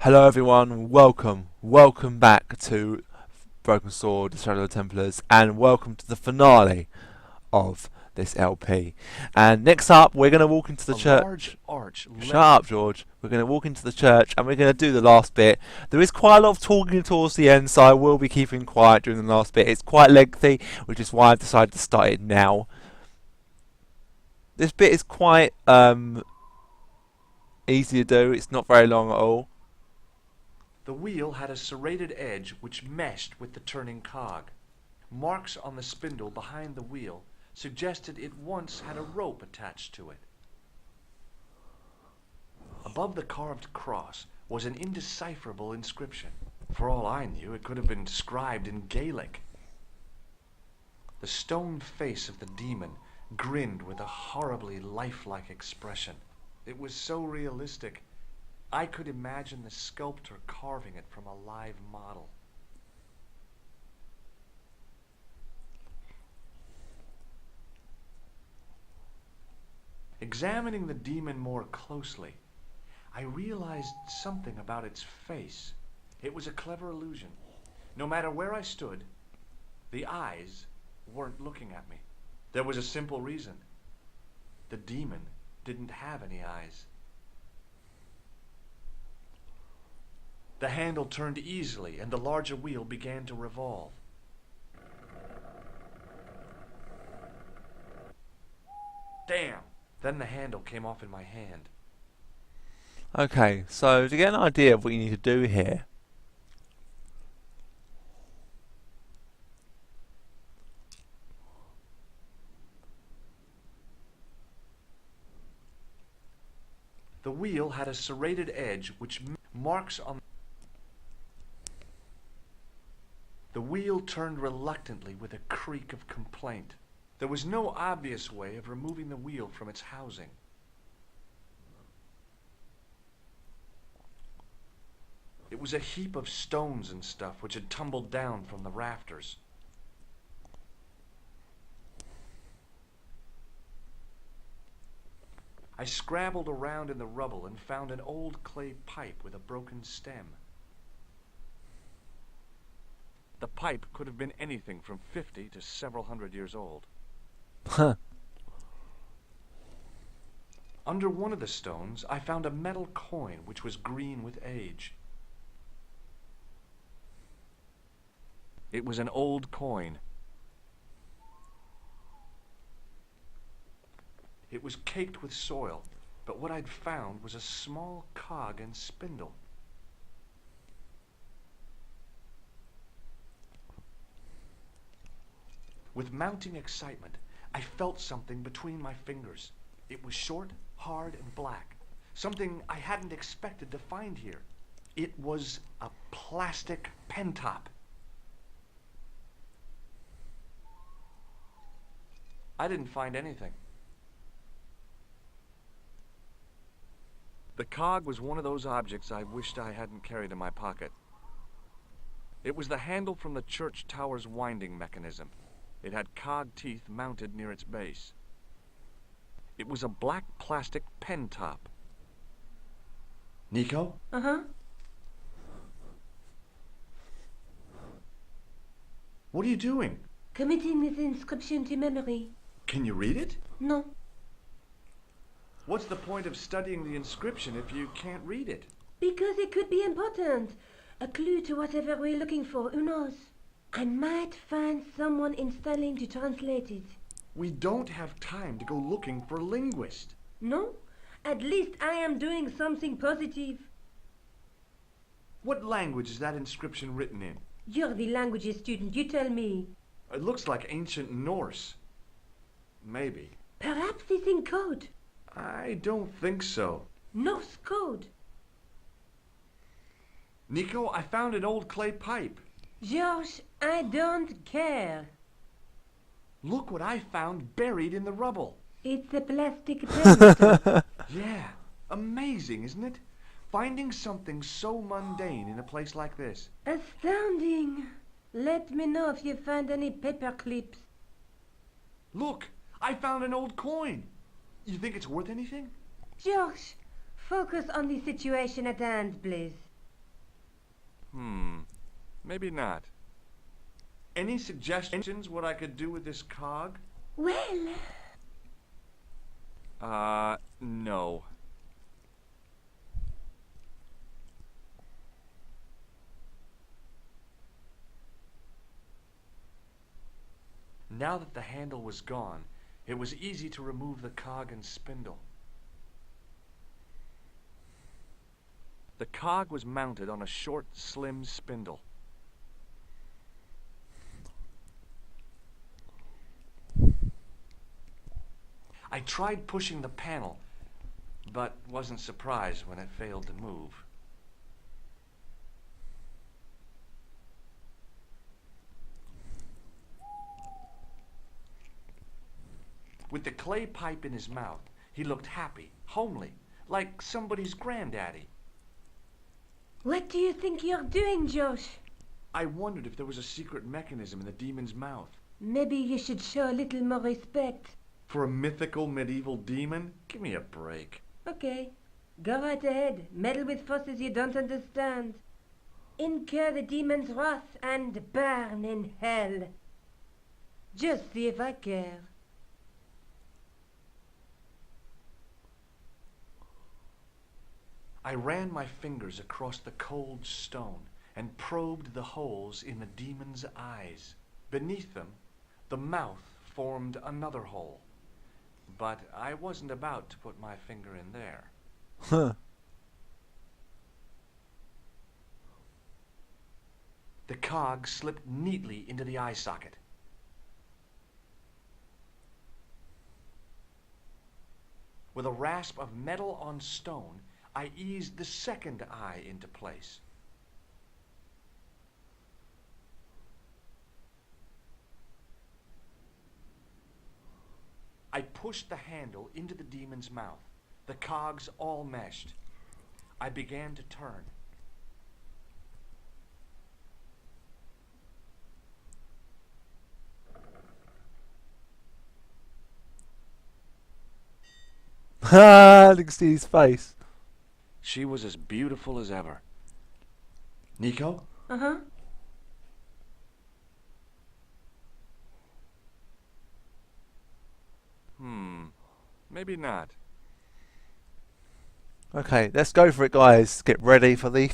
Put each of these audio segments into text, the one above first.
Hello everyone, welcome back to Broken Sword, The Shadow of the Templars, and welcome to the finale of this LP. And next up, we're going to walk into the church. Large arch. Shut up, George. We're going to walk into the church and we're going to do the last bit. There is quite a lot of talking towards the end, so I will be keeping quiet during the last bit. It's quite lengthy, which is why I've decided to start it now. This bit is quite easy to do. It's not very long at all. The wheel had a serrated edge which meshed with the turning cog. Marks on the spindle behind the wheel suggested it once had a rope attached to it. Above the carved cross was an indecipherable inscription. For all I knew, it could have been scribed in Gaelic. The stone face of the demon grinned with a horribly lifelike expression. It was so realistic, I could imagine the sculptor carving it from a live model. Examining the demon more closely, I realized something about its face. It was a clever illusion. No matter where I stood, the eyes weren't looking at me. There was a simple reason. The demon didn't have any eyes. The handle turned easily, and the larger wheel began to revolve. Damn! Then the handle came off in my hand. Okay, so to get an idea of what you need to do here, The wheel had a serrated edge which marks on. The wheel turned reluctantly with a creak of complaint. There was no obvious way of removing the wheel from its housing. It was a heap of stones and stuff which had tumbled down from the rafters. I scrabbled around in the rubble and found an old clay pipe with a broken stem. The pipe could have been anything from 50 to several hundred years old. Under one of the stones, I found a metal coin which was green with age. It was an old coin. It was caked with soil, but what I'd found was a small cog and spindle. With mounting excitement, I felt something between my fingers. It was short, hard, and black. Something I hadn't expected to find here. It was a plastic pen top. I didn't find anything. The cog was one of those objects I wished I hadn't carried in my pocket. It was the handle from the church tower's winding mechanism. It had cog teeth mounted near its base. It was a black plastic pen top. Nico? Uh-huh. What are you doing? Committing this inscription to memory. Can you read it? No. What's the point of studying the inscription if you can't read it? Because it could be important. A clue to whatever we're looking for, who knows? I might find someone in Sterling to translate it. We don't have time to go looking for linguists. No? At least I am doing something positive. What language is that inscription written in? You're the languages student, you tell me. It looks like ancient Norse. Maybe. Perhaps it's in code. I don't think so. Norse code. Nico, I found an old clay pipe. George, I don't care. Look what I found buried in the rubble. It's a plastic pen. Yeah, amazing, isn't it? Finding something so mundane in a place like this. Astounding. Let me know if you find any paper clips. Look, I found an old coin. You think it's worth anything? George, focus on the situation at hand, please. Maybe not. Any suggestions what I could do with this cog? Well, No. Now that the handle was gone, it was easy to remove the cog and spindle. The cog was mounted on a short, slim spindle. I tried pushing the panel, but wasn't surprised when it failed to move. With the clay pipe in his mouth, he looked happy, homely, like somebody's granddaddy. what do you think you're doing, Josh? I wondered if there was a secret mechanism in the demon's mouth. Maybe you should show a little more respect. For a mythical medieval demon? Give me a break. Okay, go right ahead. Meddle with forces you don't understand. Incur the demon's wrath and burn in hell. Just see if I care. I ran my fingers across the cold stone and probed the holes in the demon's eyes. Beneath them, the mouth formed another hole. But I wasn't about to put my finger in there. Huh. The cog slipped neatly into the eye socket. With a rasp of metal on stone, I eased the second eye into place. I pushed the handle into the demon's mouth. The cogs all meshed. I began to turn. Ha! You can see his face. She was as beautiful as ever. Nico? Uh-huh. Maybe not. Okay, let's go for it, guys. Get ready for the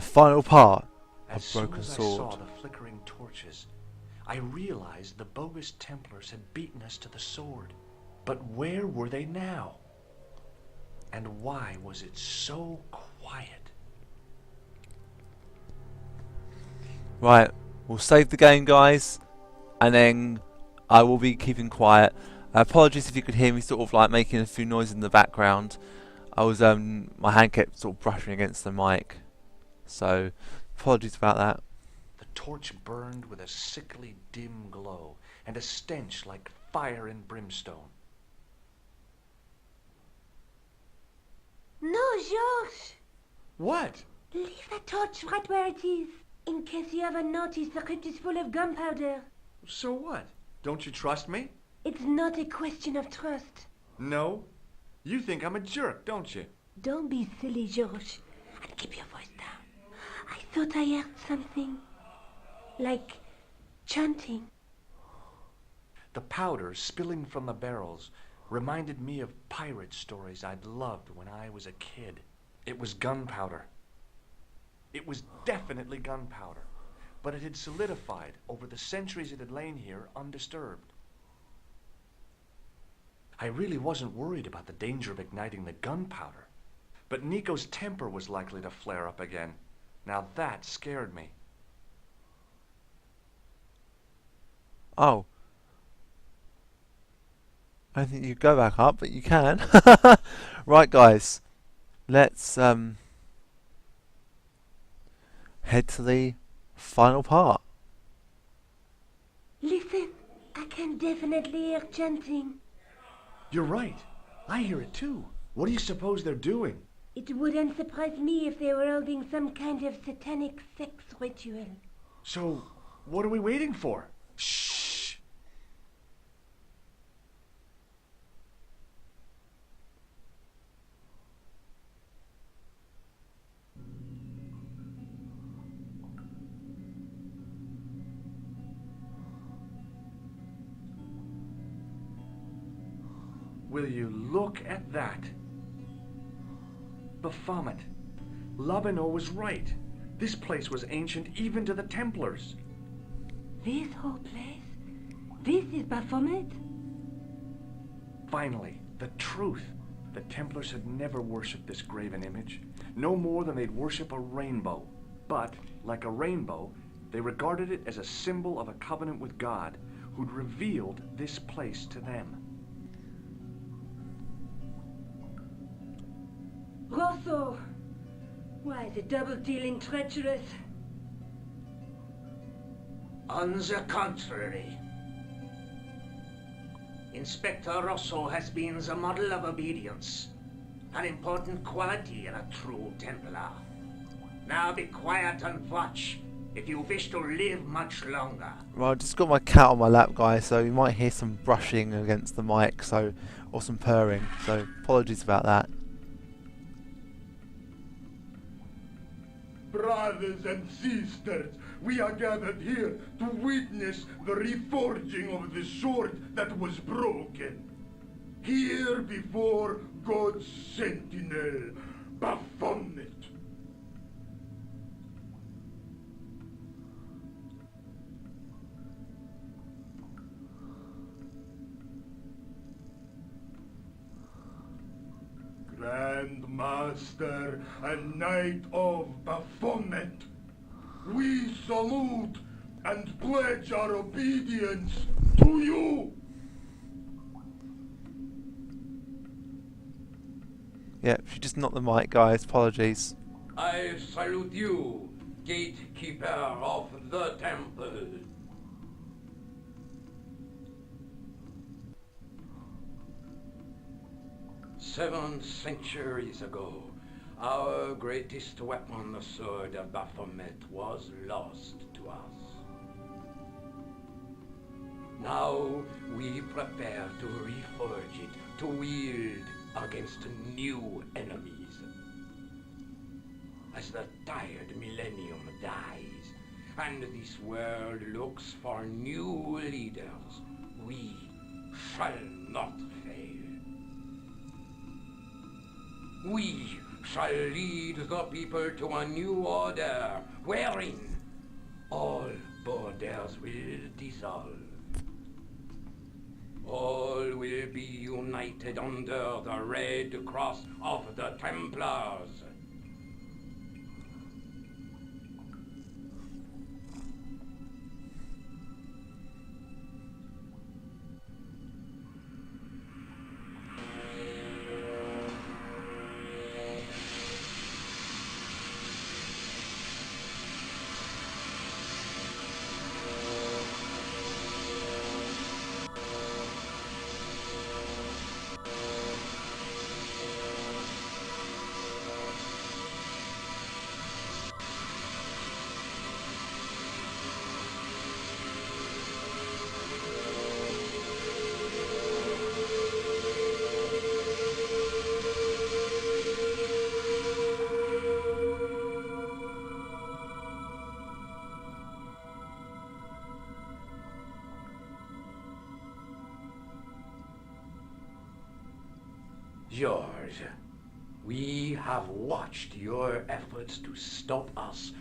final part As of soon Broken as I Sword. saw the flickering torches, I realized the bogus Templars had beaten us to the sword. But where were they now? And why was it so quiet? Right, we'll save the game, guys, and then I will be keeping quiet. Apologies if you could hear me sort of like making a few noises in the background. I was my hand kept sort of brushing against the mic, so apologies about that. The torch burned with a sickly dim glow and a stench like fire and brimstone. No, George! What? Leave the torch right where it is. In case you haven't noticed, the crypt is full of gunpowder. So what? Don't you trust me? It's not a question of trust. No? You think I'm a jerk, don't you? Don't be silly, George, and keep your voice down. I thought I heard something. Like chanting. The powder spilling from the barrels reminded me of pirate stories I'd loved when I was a kid. It was gunpowder. It was definitely gunpowder, but it had solidified over the centuries it had lain here undisturbed. I really wasn't worried about the danger of igniting the gunpowder, but Nico's temper was likely to flare up again. Now that scared me. Oh, I don't think you go back up, but you can. Right, guys, let's head to the final part. Listen, I can definitely hear chanting. You're right. I hear it too. What do you suppose they're doing? It wouldn't surprise me if they were holding some kind of satanic sex ritual. So, what are we waiting for? Shh! Will you look at that? Baphomet. Labino was right. This place was ancient even to the Templars. This whole place? This is Baphomet? Finally, the truth. The Templars had never worshipped this graven image, no more than they'd worship a rainbow. But, like a rainbow, they regarded it as a symbol of a covenant with God, who'd revealed this place to them. Rosso! Why the double-dealing treacherous? On the contrary, Inspector Rosso has been the model of obedience, an important quality in a true Templar. Now be quiet and watch, if you wish to live much longer. Well, I just got my cat on my lap, guys, so you might hear some brushing against the mic, or some purring, so apologies about that. Brothers and sisters, we are gathered here to witness the reforging of the sword that was broken. Here before God's sentinel, Baphomet. Grand Master and Knight of Baphomet, we salute and pledge our obedience to you. Yep, she just knocked the mic, guys, apologies. I salute you, gatekeeper of the temple. Seven centuries ago, our greatest weapon, the sword of Baphomet, was lost to us. Now we prepare to reforge it, to wield against new enemies. As the tired millennium dies, and this world looks for new leaders, we shall not fail. We shall lead the people to a new order, wherein all borders will dissolve. All will be united under the red cross of the Templars. George, we have watched your efforts to stop us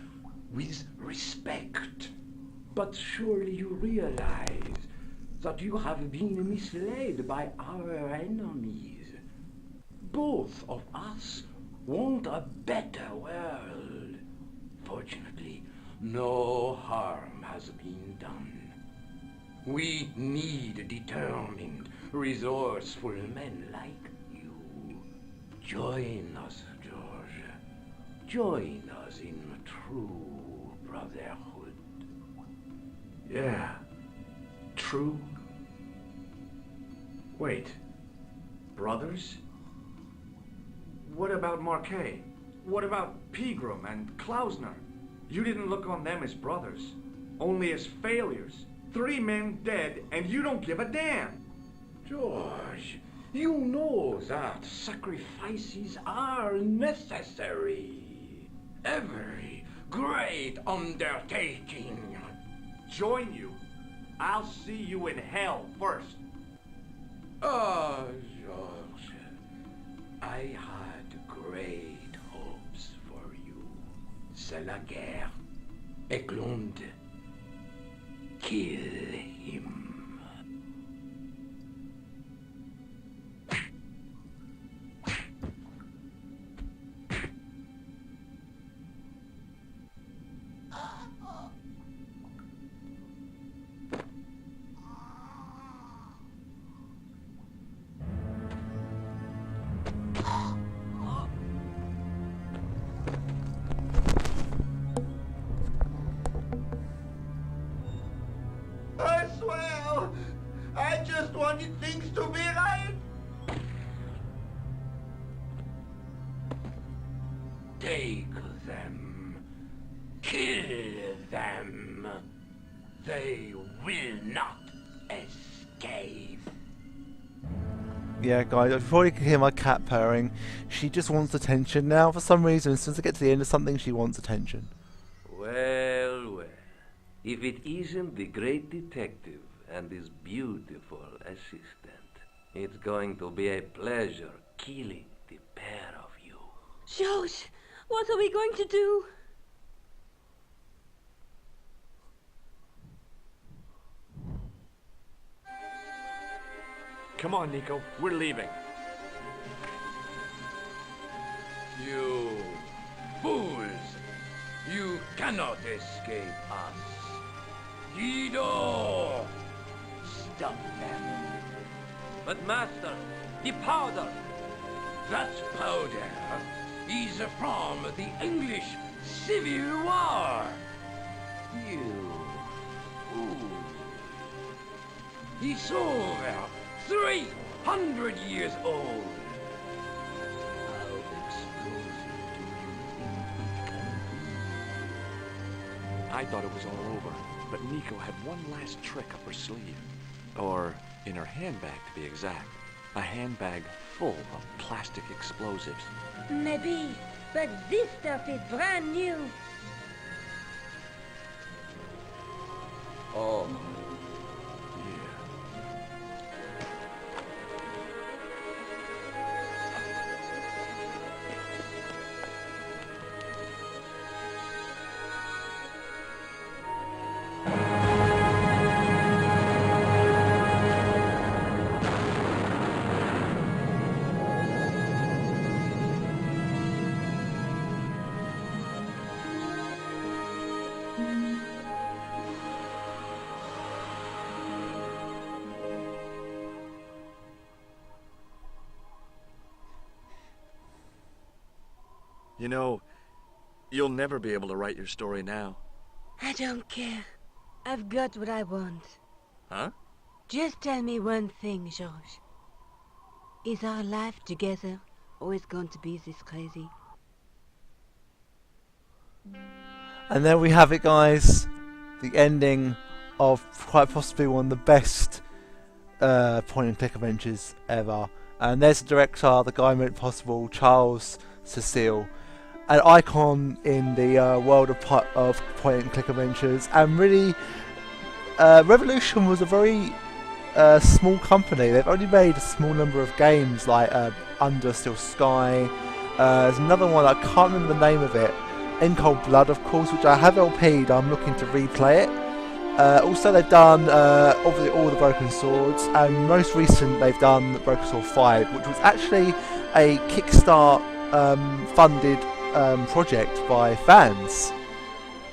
with respect. But surely you realize that you have been misled by our enemies. Both of us want a better world. Fortunately, no harm has been done. We need determined, resourceful men like you. Join us, George. Join us in true brotherhood. Yeah. True. Wait. Brothers? What about Marquet? What about Pegram and Klausner? You didn't look on them as brothers, only as failures. 3 men dead, and you don't give a damn. George, you know that sacrifices are necessary. Every great undertaking. Join you? I'll see you in hell first. Ah, George, I had great hopes for you. C'est la guerre. Eklund, kill him. I swear, I just wanted things to be right. Take them. Kill them. They will not escape. Yeah, guys, you probably can hear my cat purring. She just wants attention now. For some reason, as soon as I get to the end of something, she wants attention. Well, well. If it isn't the great detective and his beautiful assistant, it's going to be a pleasure killing the pair of you. George, what are we going to do? Come on, Nico. We're leaving. You fools! You cannot escape us. Guido! Stop them. But master, the powder! That powder is from the English Civil War. You fool. It's over 300 years old. How explosive do you think it can be? I thought it was all over, but Nico had one last trick up her sleeve. Or in her handbag, to be exact. A handbag full of plastic explosives. Maybe, but this stuff is brand new. Oh, yeah. You know, you'll never be able to write your story now. I don't care. I've got what I want. Huh? Just tell me one thing, George. Is our life together always going to be this crazy? And there we have it, guys. The ending of quite possibly one of the best point-and-click adventures ever. And there's the director, the guy who made it possible, Charles Cecile. An icon in the world of point-and-click adventures. And really, Revolution was a very small company. They've only made a small number of games, like Under Still Sky. There's another one, I can't remember the name of it. In Cold Blood, of course, which I have LP'd. I'm looking to replay it. Also, they've done obviously all the Broken Swords, and most recent they've done Broken Sword 5, which was actually a Kickstart funded project by fans.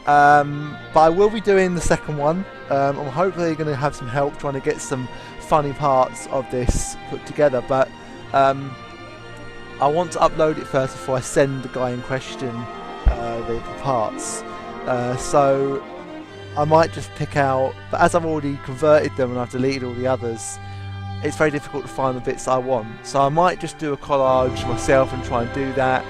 But I will be doing the second one. I'm hopefully going to have some help trying to get some funny parts of this put together, but I want to upload it first before I send the guy in question the parts. So I might just pick out, but as I've already converted them and I've deleted all the others, it's very difficult to find the bits I want. So I might just do a collage myself and try and do that,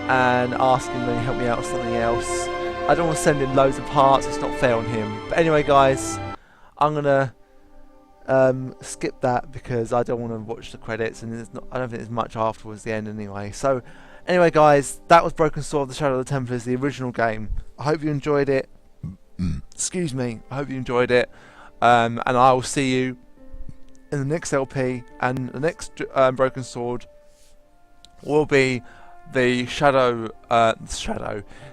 and ask him to help me out with something else. I don't want to send him loads of parts, it's not fair on him. But anyway, guys, I'm gonna skip that because I don't want to watch the credits, and I don't think there's much afterwards the end anyway. So anyway, guys, that was Broken Sword of the Shadow of the Templars, the original game. I hope you enjoyed it. Excuse me. I hope you enjoyed it, and I will see you in the next LP, and the next Broken Sword will be the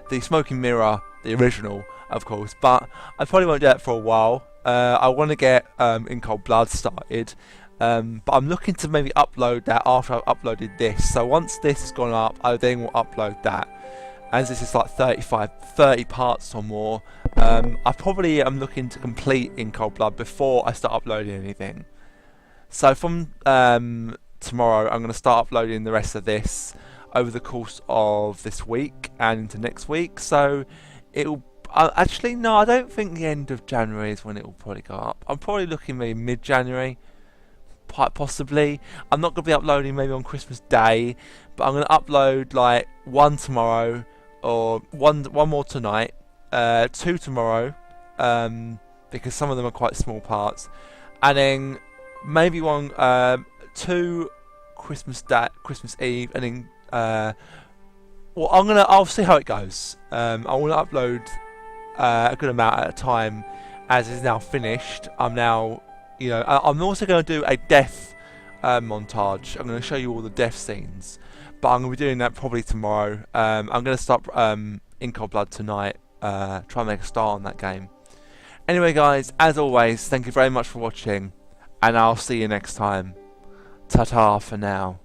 the Smoking Mirror, the original, of course. But I probably won't do that for a while. I want to get In Cold Blood started, but I'm looking to maybe upload that after I've uploaded this. So once this has gone up, I then will upload that. As this is like 30 parts or more, I probably am looking to complete In Cold Blood before I start uploading anything. So from tomorrow, I'm going to start uploading the rest of this over the course of this week and into next week. So it'll actually, no, I don't think the end of January is when it will probably go up. I'm probably looking maybe mid-January, quite possibly. I'm not going to be uploading maybe on Christmas Day, but I'm going to upload like one tomorrow, or one more tonight, 2 tomorrow, because some of them are quite small parts, and then maybe 2 Christmas Eve, and then I'll see how it goes. I want to upload a good amount at a time, as it's now finished. I'm now, I'm also going to do a death montage. I'm going to show you all the death scenes, but I'm going to be doing that probably tomorrow. I'm going to start In Cold Blood tonight, try and make a start on that game. Anyway guys, as always, thank you very much for watching, and I'll see you next time. Ta-ta for now.